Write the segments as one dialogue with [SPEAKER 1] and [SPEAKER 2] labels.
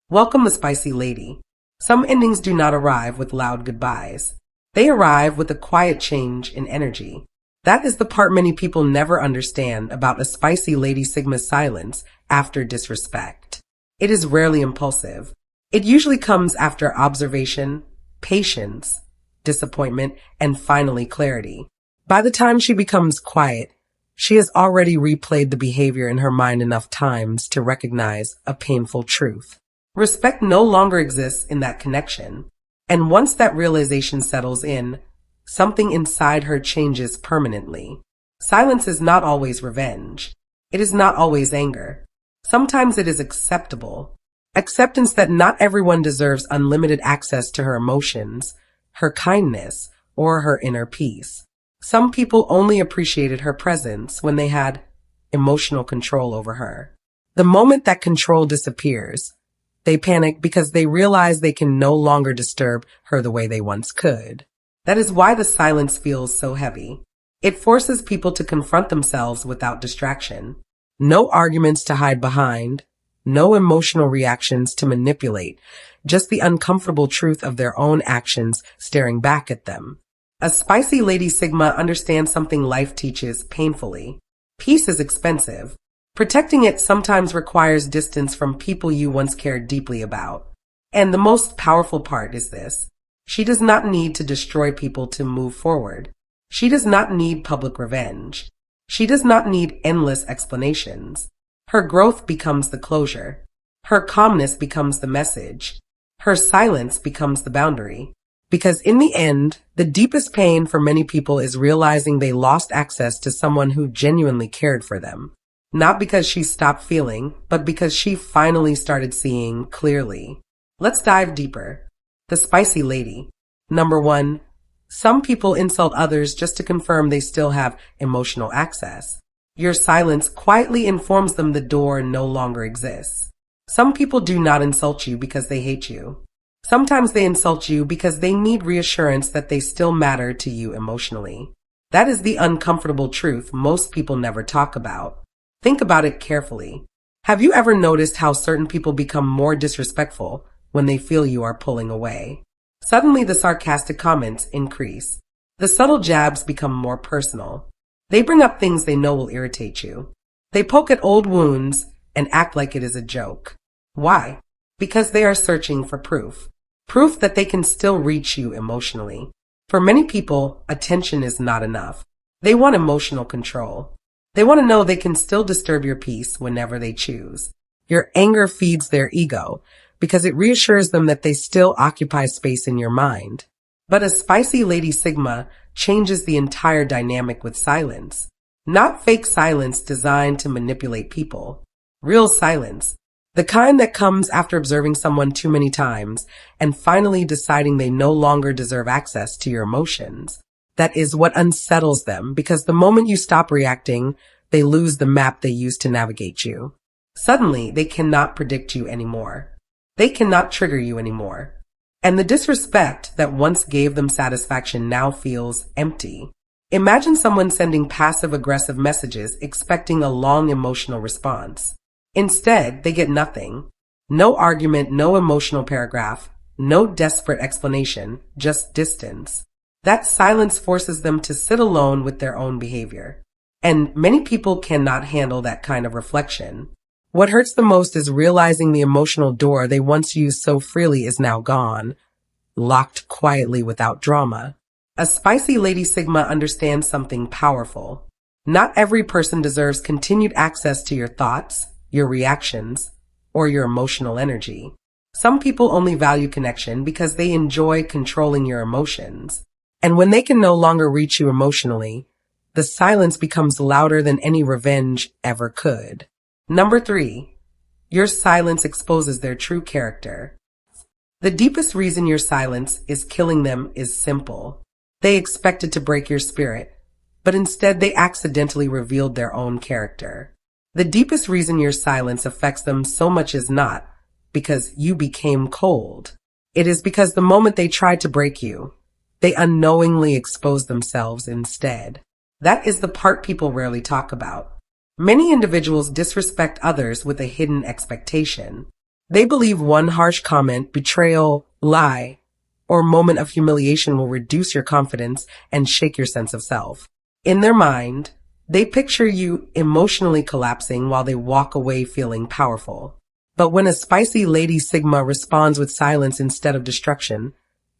[SPEAKER 1] Welcome, the spicy lady. Some endings do not arrive with loud goodbyes. They arrive with a quiet change in energy. That is the part many people never understand about a spicy lady Sigma's silence after disrespect. It is rarely impulsive. It usually comes after observation, patience, disappointment, and finally clarity. By the time she becomes quiet, she has already replayed the behavior in her mind enough times to recognize a painful truth. Respect no longer exists in that connection. And once that realization settles in, something inside her changes permanently. Silence is not always revenge. It is not always anger. Sometimes it is acceptable. Acceptance that not everyone deserves unlimited access to her emotions, her kindness, or her inner peace. Some people only appreciated her presence when they had emotional control over her. The moment that control disappears, they panic because they realize they can no longer disturb her the way they once could. That is why the silence feels so heavy. It forces people to confront themselves without distraction. No arguments to hide behind, no emotional reactions to manipulate, just the uncomfortable truth of their own actions staring back at them. A spicy lady Sigma understands something life teaches painfully. Peace is expensive. Protecting it sometimes requires distance from people you once cared deeply about. And the most powerful part is this. She does not need to destroy people to move forward. She does not need public revenge. She does not need endless explanations. Her growth becomes the closure. Her calmness becomes the message. Her silence becomes the boundary. Because in the end, the deepest pain for many people is realizing they lost access to someone who genuinely cared for them. Not because she stopped feeling, but because she finally started seeing clearly. Let's dive deeper. The spicy lady. Number 1. Some people insult others just to confirm they still have emotional access. Your silence quietly informs them the door no longer exists. Some people do not insult you because they hate you. Sometimes they insult you because they need reassurance that they still matter to you emotionally. That is the uncomfortable truth most people never talk about. Think about it carefully. Have you ever noticed how certain people become more disrespectful when they feel you are pulling away? Suddenly the sarcastic comments increase. The subtle jabs become more personal. They bring up things they know will irritate you. They poke at old wounds and act like it is a joke. Why? Because they are searching for proof. Proof that they can still reach you emotionally. For many people, attention is not enough. They want emotional control. They want to know they can still disturb your peace whenever they choose. Your anger feeds their ego because it reassures them that they still occupy space in your mind. But a spicy lady Sigma changes the entire dynamic with silence. Not fake silence designed to manipulate people. Real silence. The kind that comes after observing someone too many times and finally deciding they no longer deserve access to your emotions. That is what unsettles them, because the moment you stop reacting, they lose the map they used to navigate you. Suddenly, they cannot predict you anymore. They cannot trigger you anymore. And the disrespect that once gave them satisfaction now feels empty. Imagine someone sending passive-aggressive messages expecting a long emotional response. Instead, they get nothing. No argument, no emotional paragraph, no desperate explanation, just distance. That silence forces them to sit alone with their own behavior. And many people cannot handle that kind of reflection. What hurts the most is realizing the emotional door they once used so freely is now gone, locked quietly without drama. A spicy lady Sigma understands something powerful. Not every person deserves continued access to your thoughts, your reactions, or your emotional energy. Some people only value connection because they enjoy controlling your emotions. And when they can no longer reach you emotionally, the silence becomes louder than any revenge ever could. Number 3. Your silence exposes their true character. The deepest reason your silence is killing them is simple. They expected to break your spirit, but instead they accidentally revealed their own character. The deepest reason your silence affects them so much is not because you became cold. It is because the moment they tried to break you, they unknowingly exposed themselves instead. That is the part people rarely talk about. Many individuals disrespect others with a hidden expectation. They believe one harsh comment, betrayal, lie, or moment of humiliation will reduce your confidence and shake your sense of self. In their mind, they picture you emotionally collapsing while they walk away feeling powerful. But when a spicy Lady Sigma responds with silence instead of destruction,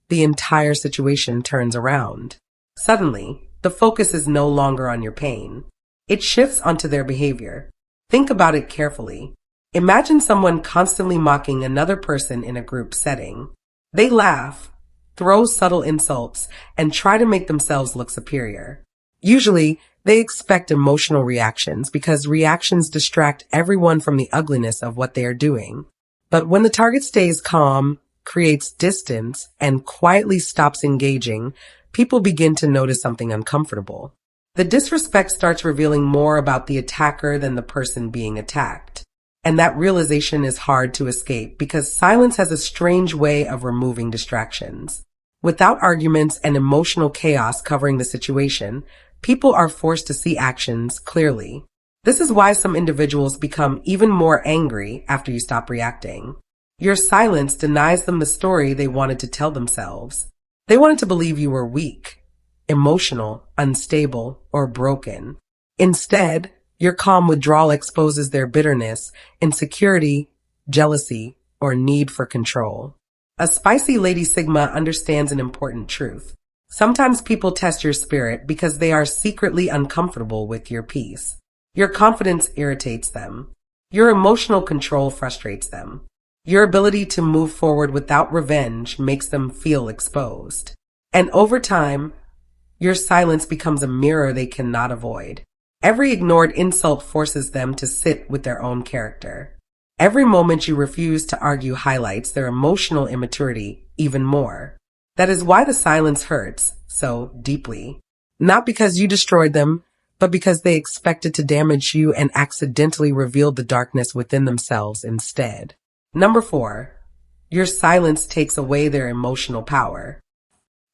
[SPEAKER 1] the entire situation turns around. Suddenly, the focus is no longer on your pain. It shifts onto their behavior. Think about it carefully. Imagine someone constantly mocking another person in a group setting. They laugh, throw subtle insults, and try to make themselves look superior. Usually, they expect emotional reactions because reactions distract everyone from the ugliness of what they are doing. But when the target stays calm, creates distance, and quietly stops engaging, people begin to notice something uncomfortable. The disrespect starts revealing more about the attacker than the person being attacked. And that realization is hard to escape because silence has a strange way of removing distractions. Without arguments and emotional chaos covering the situation, people are forced to see actions clearly. This is why some individuals become even more angry after you stop reacting. Your silence denies them the story they wanted to tell themselves. They wanted to believe you were weak, emotional, unstable, or broken. Instead, your calm withdrawal exposes their bitterness, insecurity, jealousy, or need for control. A spicy Lady Sigma understands an important truth. Sometimes people test your spirit because they are secretly uncomfortable with your peace. Your confidence irritates them. Your emotional control frustrates them. Your ability to move forward without revenge makes them feel exposed. And over time, your silence becomes a mirror they cannot avoid. Every ignored insult forces them to sit with their own character. Every moment you refuse to argue highlights their emotional immaturity even more. That is why the silence hurts so deeply. Not because you destroyed them, but because they expected to damage you and accidentally revealed the darkness within themselves instead. Number 4. Your silence takes away their emotional power.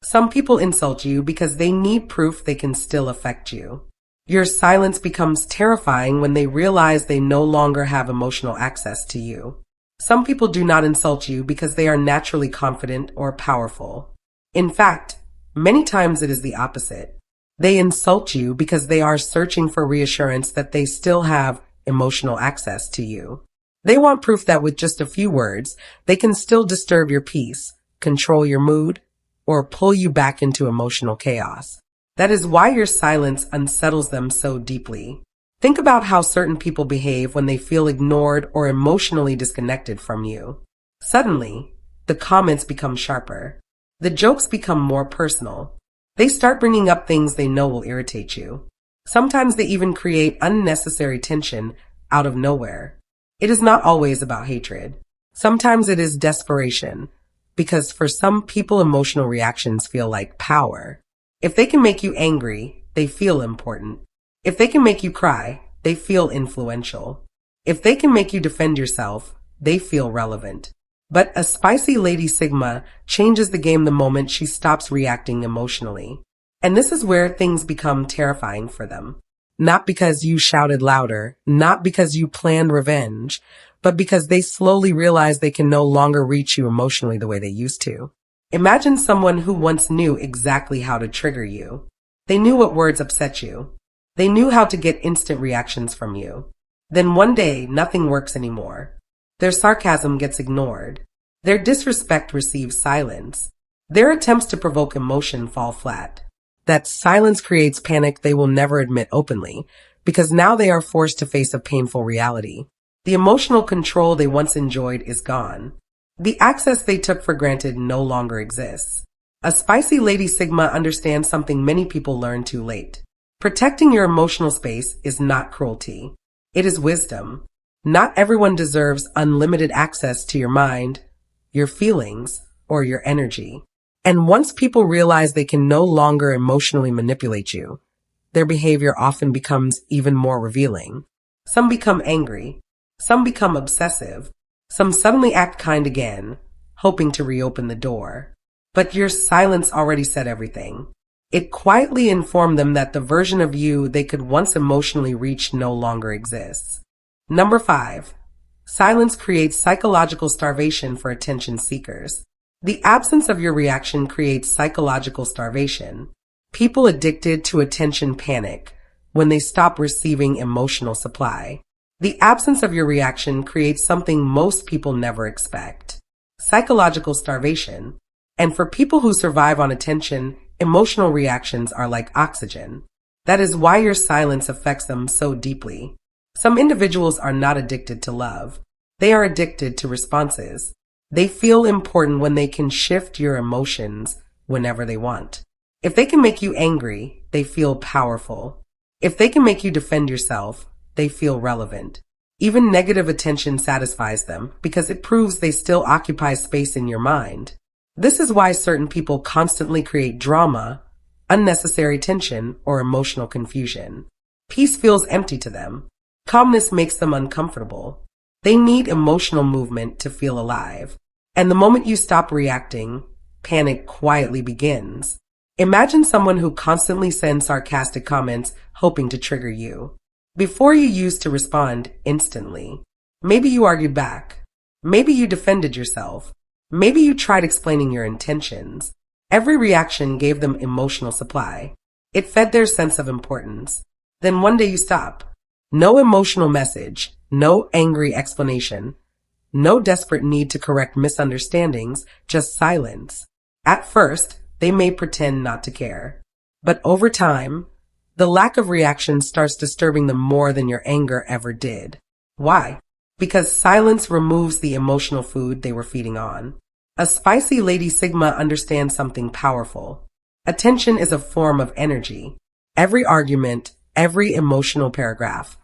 [SPEAKER 1] Some people insult you because they need proof they can still affect you. Your silence becomes terrifying when they realize they no longer have emotional access to you. Some people do not insult you because they are naturally confident or powerful. In fact, many times it is the opposite. They insult you because they are searching for reassurance that they still have emotional access to you. They want proof that with just a few words, they can still disturb your peace, control your mood, or pull you back into emotional chaos. That is why your silence unsettles them so deeply. Think about how certain people behave when they feel ignored or emotionally disconnected from you. Suddenly, the comments become sharper. The jokes become more personal. They start bringing up things they know will irritate you. Sometimes they even create unnecessary tension out of nowhere. It is not always about hatred. Sometimes it is desperation, because for some people emotional reactions feel like power. If they can make you angry, they feel important. If they can make you cry, they feel influential. If they can make you defend yourself, they feel relevant. But a spicy Lady Sigma changes the game the moment she stops reacting emotionally. And this is where things become terrifying for them. Not because you shouted louder, not because you planned revenge, but because they slowly realize they can no longer reach you emotionally the way they used to. Imagine someone who once knew exactly how to trigger you. They knew what words upset you. They knew how to get instant reactions from you. Then one day, nothing works anymore. Their sarcasm gets ignored. Their disrespect receives silence. Their attempts to provoke emotion fall flat. That silence creates panic they will never admit openly, because now they are forced to face a painful reality. The emotional control they once enjoyed is gone. The access they took for granted no longer exists. A spicy Lady Sigma understands something many people learn too late. Protecting your emotional space is not cruelty. It is wisdom. Not everyone deserves unlimited access to your mind, your feelings, or your energy. And once people realize they can no longer emotionally manipulate you, their behavior often becomes even more revealing. Some become angry. Some become obsessive. Some suddenly act kind again, hoping to reopen the door. But your silence already said everything. It quietly informed them that the version of you they could once emotionally reach no longer exists. Number 5. Silence creates psychological starvation for attention seekers. The absence of your reaction creates psychological starvation. People addicted to attention panic when they stop receiving emotional supply. The absence of your reaction creates something most people never expect: psychological starvation. And for people who survive on attention, emotional reactions are like oxygen. That is why your silence affects them so deeply. Some individuals are not addicted to love. They are addicted to responses. They feel important when they can shift your emotions whenever they want. If they can make you angry, they feel powerful. If they can make you defend yourself, they feel relevant. Even negative attention satisfies them because it proves they still occupy space in your mind. This is why certain people constantly create drama, unnecessary tension, or emotional confusion. Peace feels empty to them. Calmness makes them uncomfortable. They need emotional movement to feel alive. And the moment you stop reacting, panic quietly begins. Imagine someone who constantly sends sarcastic comments hoping to trigger you. Before you used to respond instantly. Maybe you argued back. Maybe you defended yourself. Maybe you tried explaining your intentions. Every reaction gave them emotional supply. It fed their sense of importance. Then one day you stop. No emotional message, no angry explanation, no desperate need to correct misunderstandings, just silence. At first, they may pretend not to care. But over time, the lack of reaction starts disturbing them more than your anger ever did. Why? Because silence removes the emotional food they were feeding on. A spicy Lady Sigma understands something powerful. Attention is a form of energy. Every argument, every emotional paragraph,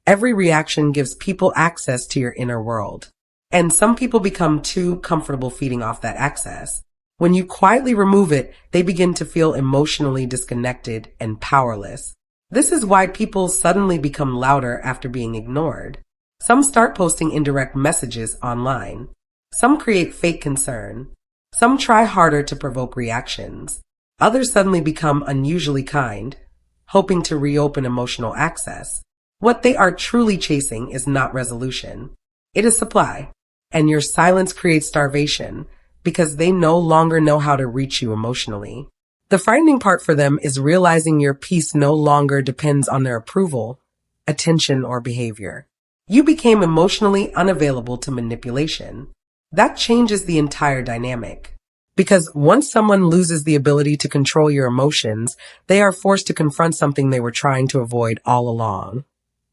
[SPEAKER 1] every reaction gives people access to your inner world. And some people become too comfortable feeding off that access. When you quietly remove it, they begin to feel emotionally disconnected and powerless. This is why people suddenly become louder after being ignored. Some start posting indirect messages online. Some create fake concern. Some try harder to provoke reactions. Others suddenly become unusually kind, hoping to reopen emotional access. What they are truly chasing is not resolution. It is supply. And your silence creates starvation because they no longer know how to reach you emotionally. The frightening part for them is realizing your peace no longer depends on their approval, attention, or behavior. You became emotionally unavailable to manipulation. That changes the entire dynamic. Because once someone loses the ability to control your emotions, they are forced to confront something they were trying to avoid all along: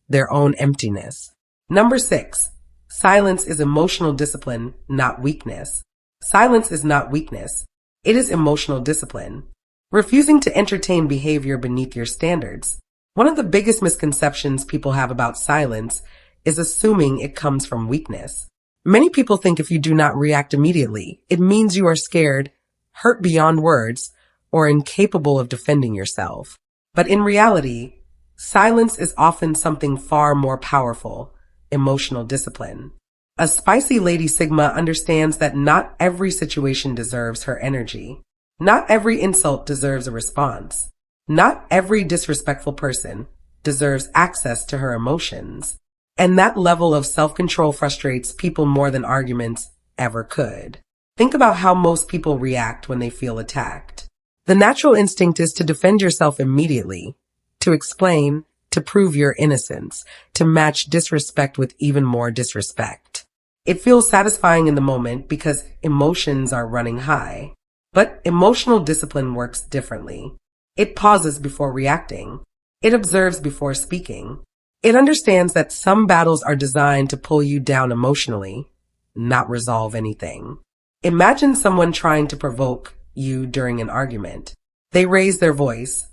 [SPEAKER 1] their own emptiness. Number 6. Silence is emotional discipline, not weakness. Silence is not weakness. It is emotional discipline. Refusing to entertain behavior beneath your standards. One of the biggest misconceptions people have about silence is assuming it comes from weakness. Many people think if you do not react immediately, it means you are scared, hurt beyond words, or incapable of defending yourself. But in reality, silence is often something far more powerful: emotional discipline. A spicy Lady Sigma understands that not every situation deserves her energy. Not every insult deserves a response. Not every disrespectful person deserves access to her emotions. And that level of self-control frustrates people more than arguments ever could. Think about how most people react when they feel attacked. The natural instinct is to defend yourself immediately, to explain, to prove your innocence, to match disrespect with even more disrespect. It feels satisfying in the moment because emotions are running high. But emotional discipline works differently. It pauses before reacting. It observes before speaking. It understands that some battles are designed to pull you down emotionally, not resolve anything. Imagine someone trying to provoke you during an argument. They raise their voice,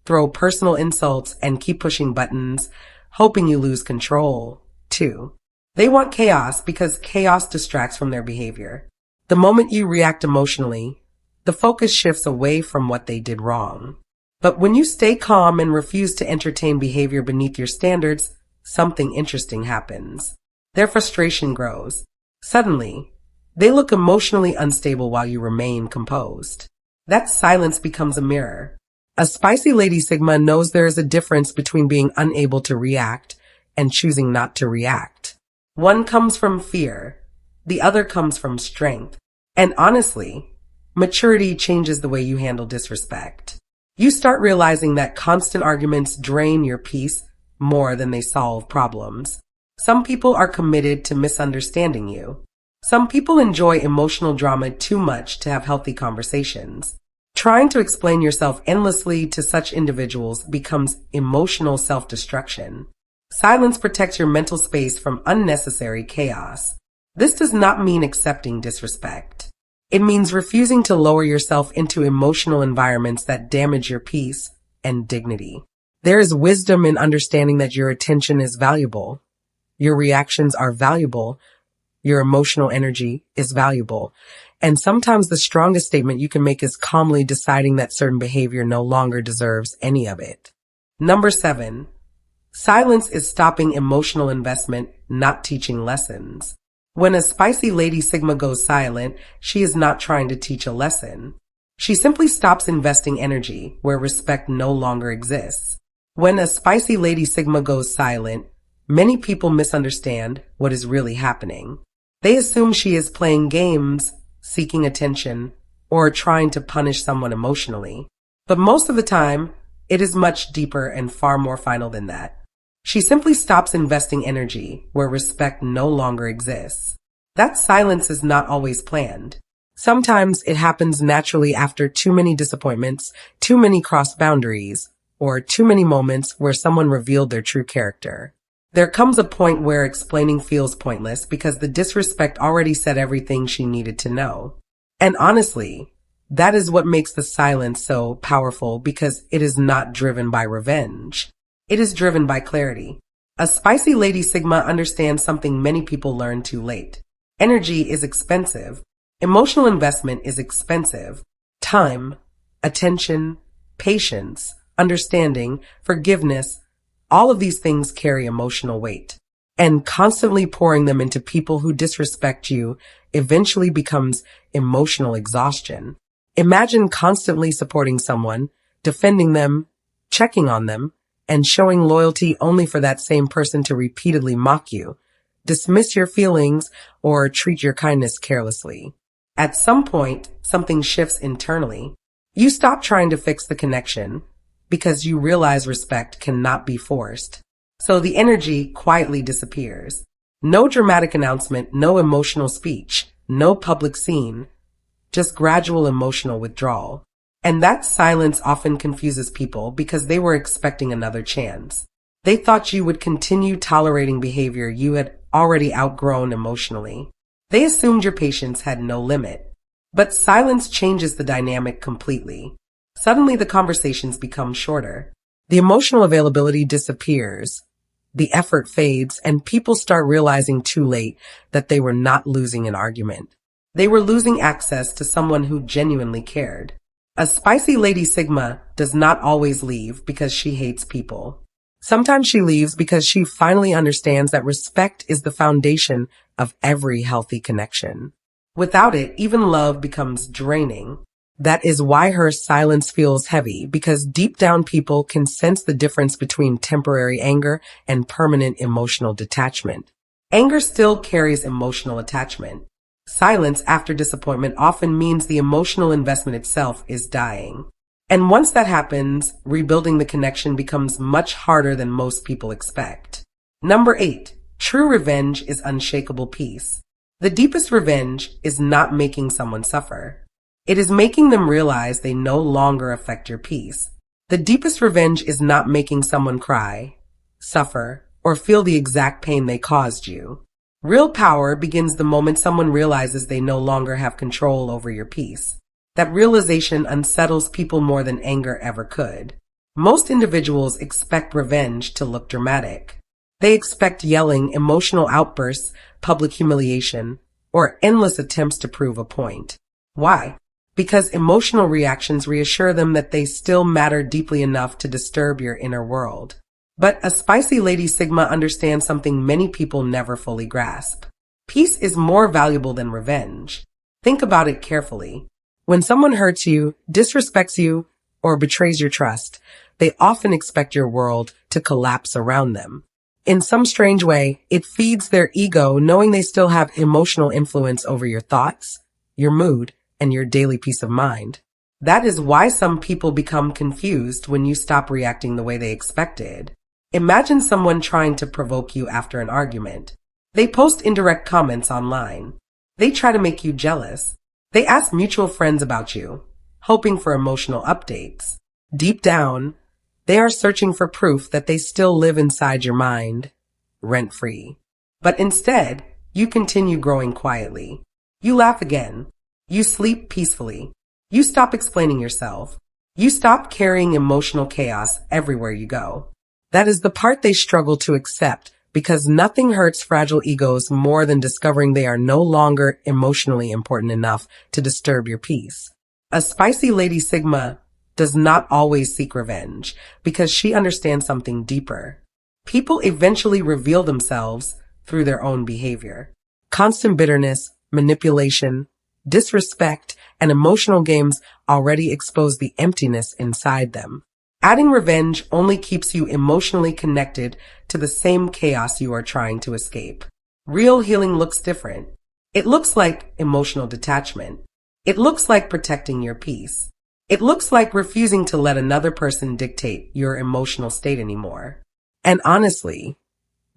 [SPEAKER 1] throw personal insults, and keep pushing buttons, hoping you lose control, too. They want chaos because chaos distracts from their behavior. The moment you react emotionally, the focus shifts away from what they did wrong. But when you stay calm and refuse to entertain behavior beneath your standards, something interesting happens. Their frustration grows. Suddenly, they look emotionally unstable while you remain composed. That silence becomes a mirror. A spicy Lady Sigma knows there is a difference between being unable to react and choosing not to react. One comes from fear, the other comes from strength. And honestly, maturity changes the way you handle disrespect. You start realizing that constant arguments drain your peace more than they solve problems. Some people are committed to misunderstanding you. Some people enjoy emotional drama too much to have healthy conversations. Trying to explain yourself endlessly to such individuals becomes emotional self-destruction. Silence protects your mental space from unnecessary chaos. This does not mean accepting disrespect. It means refusing to lower yourself into emotional environments that damage your peace and dignity. There is wisdom in understanding that your attention is valuable. Your reactions are valuable. Your emotional energy is valuable. And sometimes the strongest statement you can make is calmly deciding that certain behavior no longer deserves any of it. Number 7. Silence is stopping emotional investment, not teaching lessons. When a spicy Lady Sigma goes silent, she is not trying to teach a lesson. She simply stops investing energy where respect no longer exists. When a spicy Lady Sigma goes silent, many people misunderstand what is really happening. They assume she is playing games, seeking attention, or trying to punish someone emotionally. But most of the time, it is much deeper and far more final than that. She simply stops investing energy where respect no longer exists. That silence is not always planned. Sometimes it happens naturally after too many disappointments, too many crossed boundaries, or too many moments where someone revealed their true character. There comes a point where explaining feels pointless because the disrespect already said everything she needed to know. And honestly, that is what makes the silence so powerful, because it is not driven by revenge. It is driven by clarity. A spicy Lady Sigma understands something many people learn too late. Energy is expensive. Emotional investment is expensive. Time, attention, patience, understanding, forgiveness, all of these things carry emotional weight. And constantly pouring them into people who disrespect you eventually becomes emotional exhaustion. Imagine constantly supporting someone, defending them, checking on them, and showing loyalty only for that same person to repeatedly mock you, dismiss your feelings, or treat your kindness carelessly. At some point, something shifts internally. You stop trying to fix the connection because you realize respect cannot be forced. So the energy quietly disappears. No dramatic announcement, no emotional speech, no public scene, just gradual emotional withdrawal. And that silence often confuses people because they were expecting another chance. They thought you would continue tolerating behavior you had already outgrown emotionally. They assumed your patience had no limit. But silence changes the dynamic completely. Suddenly the conversations become shorter. The emotional availability disappears. The effort fades, and people start realizing too late that they were not losing an argument. They were losing access to someone who genuinely cared. A spicy Lady Sigma does not always leave because she hates people. Sometimes she leaves because she finally understands that respect is the foundation of every healthy connection. Without it, even love becomes draining. That is why her silence feels heavy, because deep down people can sense the difference between temporary anger and permanent emotional detachment. Anger still carries emotional attachment. Silence after disappointment often means the emotional investment itself is dying. And once that happens, rebuilding the connection becomes much harder than most people expect. Number 8. True revenge is unshakable peace. The deepest revenge is not making someone suffer. It is making them realize they no longer affect your peace. The deepest revenge is not making someone cry, suffer, or feel the exact pain they caused you. Real power begins the moment someone realizes they no longer have control over your peace. That realization unsettles people more than anger ever could. Most individuals expect revenge to look dramatic. They expect yelling, emotional outbursts, public humiliation, or endless attempts to prove a point. Why? Because emotional reactions reassure them that they still matter deeply enough to disturb your inner world. But a spicy Lady Sigma understands something many people never fully grasp. Peace is more valuable than revenge. Think about it carefully. When someone hurts you, disrespects you, or betrays your trust, they often expect your world to collapse around them. In some strange way, it feeds their ego knowing they still have emotional influence over your thoughts, your mood, and your daily peace of mind. That is why some people become confused when you stop reacting the way they expected. Imagine someone trying to provoke you after an argument. They post indirect comments online. They try to make you jealous. They ask mutual friends about you, hoping for emotional updates. Deep down, they are searching for proof that they still live inside your mind, rent-free. But instead, you continue growing quietly. You laugh again. You sleep peacefully. You stop explaining yourself. You stop carrying emotional chaos everywhere you go. That is the part they struggle to accept, because nothing hurts fragile egos more than discovering they are no longer emotionally important enough to disturb your peace. A spicy Lady Sigma does not always seek revenge because she understands something deeper. People eventually reveal themselves through their own behavior. Constant bitterness, manipulation, disrespect, and emotional games already expose the emptiness inside them. Adding revenge only keeps you emotionally connected to the same chaos you are trying to escape. Real healing looks different. It looks like emotional detachment. It looks like protecting your peace. It looks like refusing to let another person dictate your emotional state anymore. And honestly,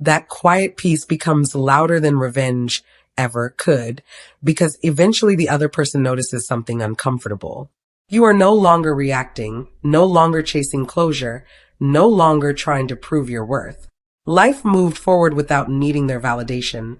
[SPEAKER 1] that quiet peace becomes louder than revenge ever could, because eventually the other person notices something uncomfortable. You are no longer reacting, no longer chasing closure, no longer trying to prove your worth. Life moved forward without needing their validation,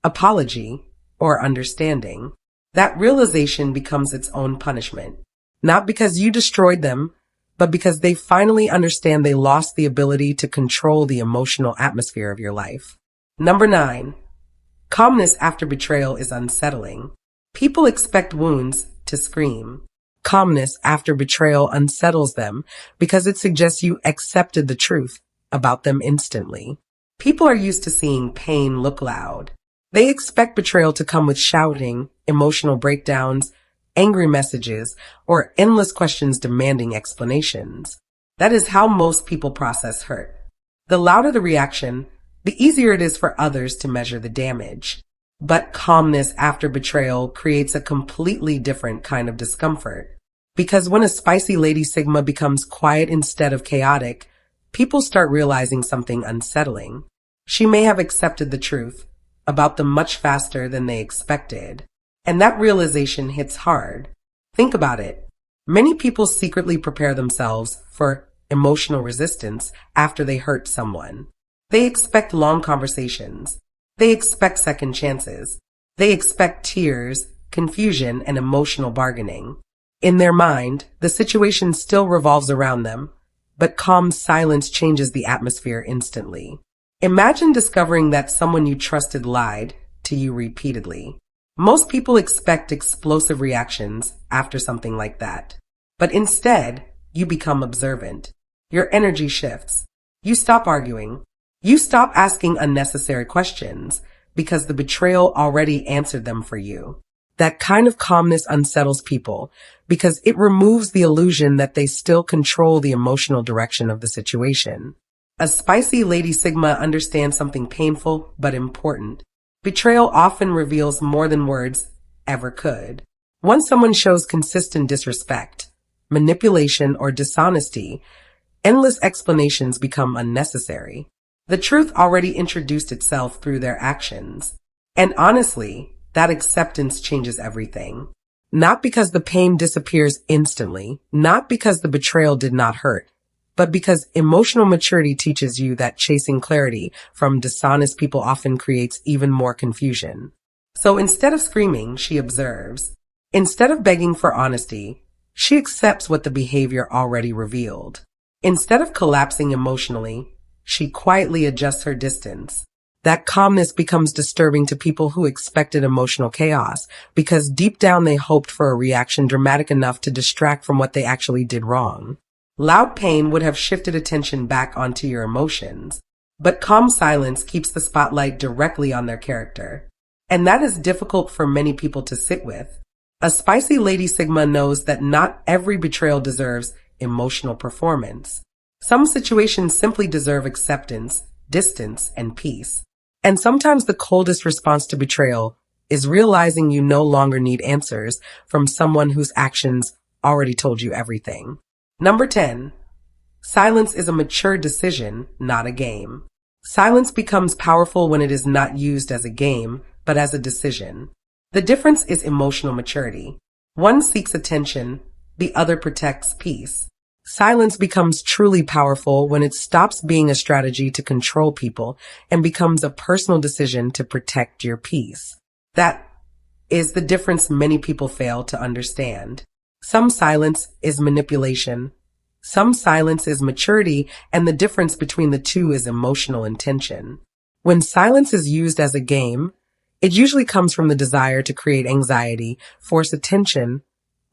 [SPEAKER 1] apology, or understanding. That realization becomes its own punishment. Not because you destroyed them, but because they finally understand they lost the ability to control the emotional atmosphere of your life. Number 9. Calmness after betrayal is unsettling. People expect wounds to scream. Calmness after betrayal unsettles them because it suggests you accepted the truth about them instantly. People are used to seeing pain look loud. They expect betrayal to come with shouting, emotional breakdowns, angry messages, or endless questions demanding explanations. That is how most people process hurt. The louder the reaction, the easier it is for others to measure the damage. But calmness after betrayal creates a completely different kind of discomfort. Because when a spicy Lady Sigma becomes quiet instead of chaotic, people start realizing something unsettling. She may have accepted the truth about them much faster than they expected. And that realization hits hard. Think about it. Many people secretly prepare themselves for emotional resistance after they hurt someone. They expect long conversations. They expect second chances. They expect tears, confusion, and emotional bargaining. In their mind, the situation still revolves around them, but calm silence changes the atmosphere instantly. Imagine discovering that someone you trusted lied to you repeatedly. Most people expect explosive reactions after something like that. But instead, you become observant. Your energy shifts. You stop arguing. You stop asking unnecessary questions because the betrayal already answered them for you. That kind of calmness unsettles people because it removes the illusion that they still control the emotional direction of the situation. A spicy Lady Sigma understands something painful but important. Betrayal often reveals more than words ever could. Once someone shows consistent disrespect, manipulation, or dishonesty, endless explanations become unnecessary. The truth already introduced itself through their actions. And honestly, that acceptance changes everything. Not because the pain disappears instantly, not because the betrayal did not hurt, but because emotional maturity teaches you that chasing clarity from dishonest people often creates even more confusion. So instead of screaming, she observes. Instead of begging for honesty, she accepts what the behavior already revealed. Instead of collapsing emotionally, she quietly adjusts her distance. That calmness becomes disturbing to people who expected emotional chaos because deep down they hoped for a reaction dramatic enough to distract from what they actually did wrong. Loud pain would have shifted attention back onto your emotions, but calm silence keeps the spotlight directly on their character. And that is difficult for many people to sit with. A spicy Lady Sigma knows that not every betrayal deserves emotional performance. Some situations simply deserve acceptance distance, and peace. And sometimes the coldest response to betrayal is realizing you no longer need answers from someone whose actions already told you everything. Number 10. Silence is a mature decision, not a game. Silence becomes powerful when it is not used as a game, but as a decision. The difference is emotional maturity. One seeks attention, the other protects peace. Silence becomes truly powerful when it stops being a strategy to control people and becomes a personal decision to protect your peace. That is the difference many people fail to understand. Some silence is manipulation. Some silence is maturity, and the difference between the two is emotional intention. When silence is used as a game, it usually comes from the desire to create anxiety, force attention,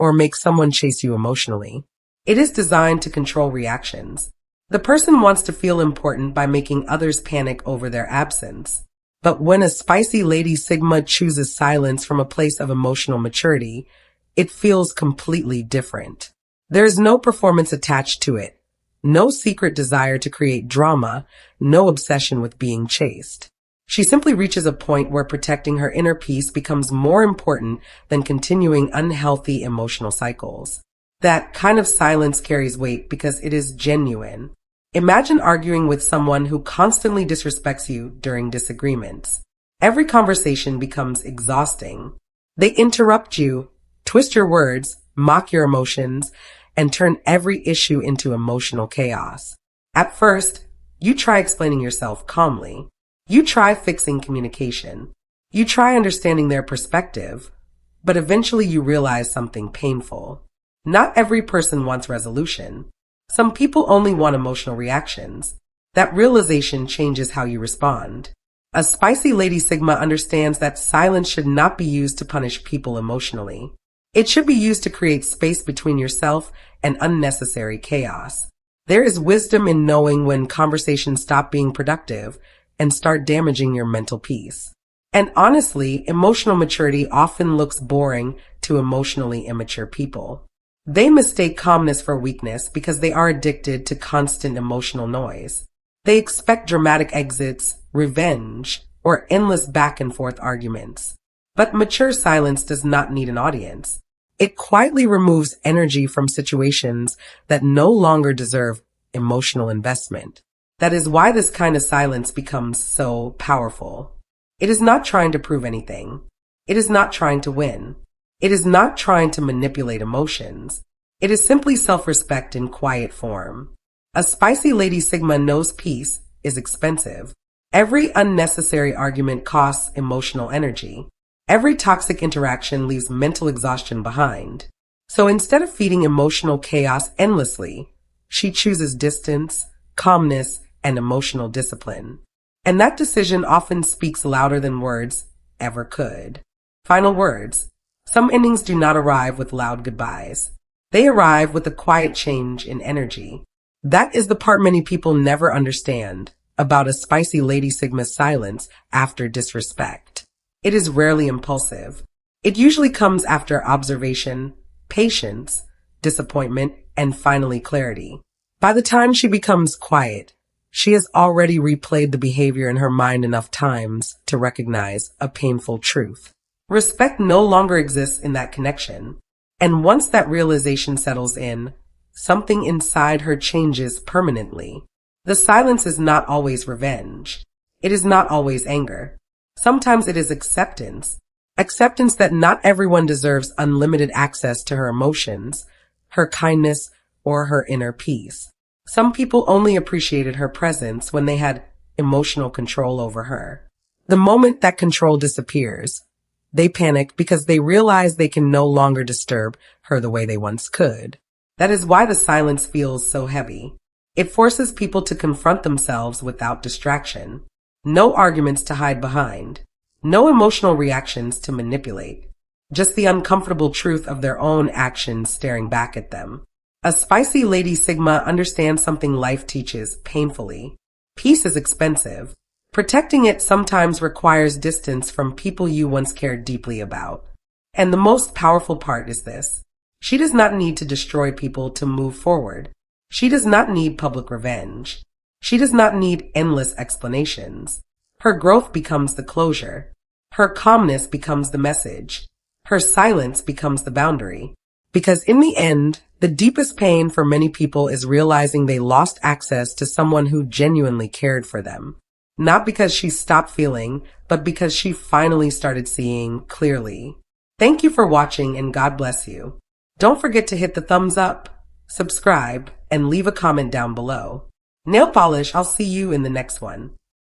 [SPEAKER 1] or make someone chase you emotionally. It is designed to control reactions. The person wants to feel important by making others panic over their absence. But when a spicy Lady Sigma chooses silence from a place of emotional maturity, it feels completely different. There is no performance attached to it, no secret desire to create drama, no obsession with being chased. She simply reaches a point where protecting her inner peace becomes more important than continuing unhealthy emotional cycles. That kind of silence carries weight because it is genuine. Imagine arguing with someone who constantly disrespects you during disagreements. Every conversation becomes exhausting. They interrupt you, twist your words, mock your emotions, and turn every issue into emotional chaos. At first, you try explaining yourself calmly. You try fixing communication. You try understanding their perspective, but eventually you realize something painful. Not every person wants resolution. Some people only want emotional reactions. That realization changes how you respond. A spicy Lady Sigma understands that silence should not be used to punish people emotionally. It should be used to create space between yourself and unnecessary chaos. There is wisdom in knowing when conversations stop being productive and start damaging your mental peace. And honestly, emotional maturity often looks boring to emotionally immature people. They mistake calmness for weakness because they are addicted to constant emotional noise. They expect dramatic exits, revenge, or endless back and forth arguments. But mature silence does not need an audience. It quietly removes energy from situations that no longer deserve emotional investment. That is why this kind of silence becomes so powerful. It is not trying to prove anything. It is not trying to win. It is not trying to manipulate emotions. It is simply self-respect in quiet form. A spicy Lady Sigma knows peace is expensive. Every unnecessary argument costs emotional energy. Every toxic interaction leaves mental exhaustion behind. So instead of feeding emotional chaos endlessly, she chooses distance, calmness, and emotional discipline. And that decision often speaks louder than words ever could. Final words. Some endings do not arrive with loud goodbyes. They arrive with a quiet change in energy. That is the part many people never understand about a spicy Lady Sigma's silence after disrespect. It is rarely impulsive. It usually comes after observation, patience, disappointment, and finally clarity. By the time she becomes quiet, she has already replayed the behavior in her mind enough times to recognize a painful truth. Respect no longer exists in that connection. And once that realization settles in, something inside her changes permanently. The silence is not always revenge. It is not always anger. Sometimes it is acceptance. Acceptance that not everyone deserves unlimited access to her emotions, her kindness, or her inner peace. Some people only appreciated her presence when they had emotional control over her. The moment that control disappears, they panic because they realize they can no longer disturb her the way they once could. That is why the silence feels so heavy. It forces people to confront themselves without distraction. No arguments to hide behind. No emotional reactions to manipulate. Just the uncomfortable truth of their own actions staring back at them. A spicy Lady Sigma understands something life teaches painfully. Peace is expensive. Protecting it sometimes requires distance from people you once cared deeply about. And the most powerful part is this. She does not need to destroy people to move forward. She does not need public revenge. She does not need endless explanations. Her growth becomes the closure. Her calmness becomes the message. Her silence becomes the boundary. Because in the end, the deepest pain for many people is realizing they lost access to someone who genuinely cared for them. Not because she stopped feeling, but because she finally started seeing clearly. Thank you for watching and God bless you. Don't forget to hit the thumbs up, subscribe, and leave a comment down below. Nail polish, I'll see you in the next one.